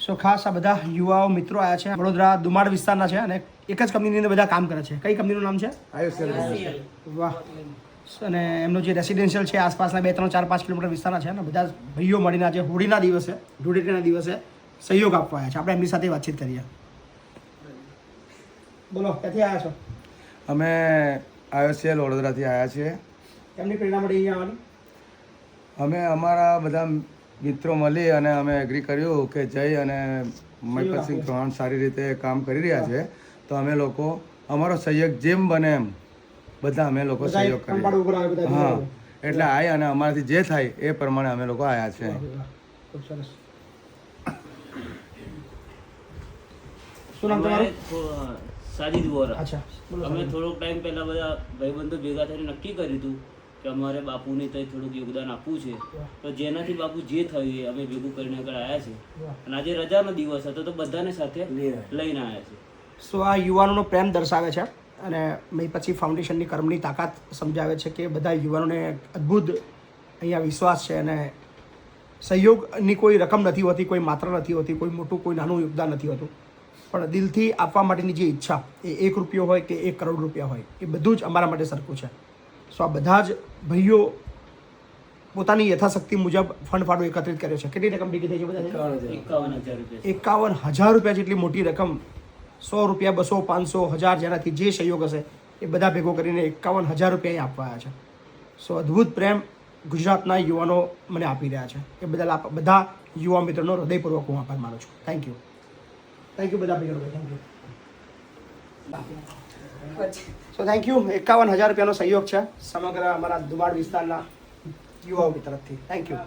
સો ખાસ આ બધા યુવાઓ મિત્રો આવ્યા છે, વડોદરા દુમાડ વિસ્તારના છે અને એક જ કંપનીની અંદર બધા કામ કરે છે. કઈ કંપનીનું નામ છે? આયુષ્યલ. વાહ. અને એમનું જે રેસિડેન્શિયલ છે આસપાસના 2, 3, 4, 5 કિલોમીટર વિસ્તારના છે અને બધા ભાઈઓ મળીને આજે હોળીના દિવસે, ધૂળેટીના દિવસે સહયોગ આપવા આવ્યા છે. આપણે એમની સાથે વાતચીત કરીએ. બોલો, ક્યાંથી આવ્યા છો? અમે આયુષ્યલ વડોદરાથી આવ્યા છીએ. એમની પ્રેરણા મળી અહીંયા આવવાની? અમે અમારા બધા મિત્રો મળી અને અમે એગ્રી કર્યું કે જઈ અને મહિપતસિંહ ચૌહાણ સારી રીતે કામ કરી રહ્યા છે, તો અમે લોકો અમારો સહયોગ જેમ બને એમ બધા અમે લોકો સહયોગ કરીએ. હા, એટલે આવી અને અમારાથી જે થાય એ પ્રમાણે અમે લોકો આવ્યા છે. ખૂબ સરસ. શું નામ તમારું? સાજીદ વોરા. અચ્છા, બોલો. અમે થોડોક ટાઈમ પહેલા બધા ભાઈબંધો ભેગા થઈને નક્કી કર્યું હતું કે અમારે બાપુને ત્યાં થોડુંક યોગદાન આપવું છે, તો જેનાથી બાપુ જે થયું એ અમે ભેગું કરીને આગળ આવ્યા છે. અને આજે રજાનો દિવસ હતો તો બધાને સાથે લઈને આવ્યા છે. સો આ યુવાનોનો પ્રેમ દર્શાવે છે અને પછી ફાઉન્ડેશનની કર્મની તાકાત સમજાવે છે કે બધા યુવાનોને અદ્ભુત અહીંયા વિશ્વાસ છે અને સહયોગની કોઈ રકમ નથી હોતી, કોઈ માત્રા નથી હોતી, કોઈ મોટું કોઈ નાનું યોગદાન નથી હોતું, પણ દિલથી આપવા માટેની જે ઈચ્છા, એ 1 રૂપિયો હોય કે 1 કરોડ રૂપિયા હોય, એ બધું જ અમારા માટે સરખું છે. સો આ બધા જ ભાઈઓ પોતાની યથાશક્તિ મુજબ ફંડ ફાળો એકત્રિત કર્યો છે. કેટલી રકમ ભેગી થઈ છે બધા? 51,000 રૂપિયા. 51,000 રૂપિયા જેટલી મોટી રકમ. 100 રૂપિયા, 200, 500, 1000 જેનાથી જે સહયોગ હશે એ બધા ભેગો કરીને 51,000 રૂપિયા અહીં આપવા આવ્યા છે. સો અદ્ભુત પ્રેમ ગુજરાતના યુવાનો મને આપી રહ્યા છે. એ બદલ બધા યુવા મિત્રોનો હૃદયપૂર્વક હું આભાર માનું છું. Thank you. થેન્ક યુ બધા ભાઈઓ. Thank you. So thank you. 51,000 રૂપિયાનો સહયોગ છે સમગ્ર અમારા દુમાડ વિસ્તારના યુવાઓ તરફથી. Thank you.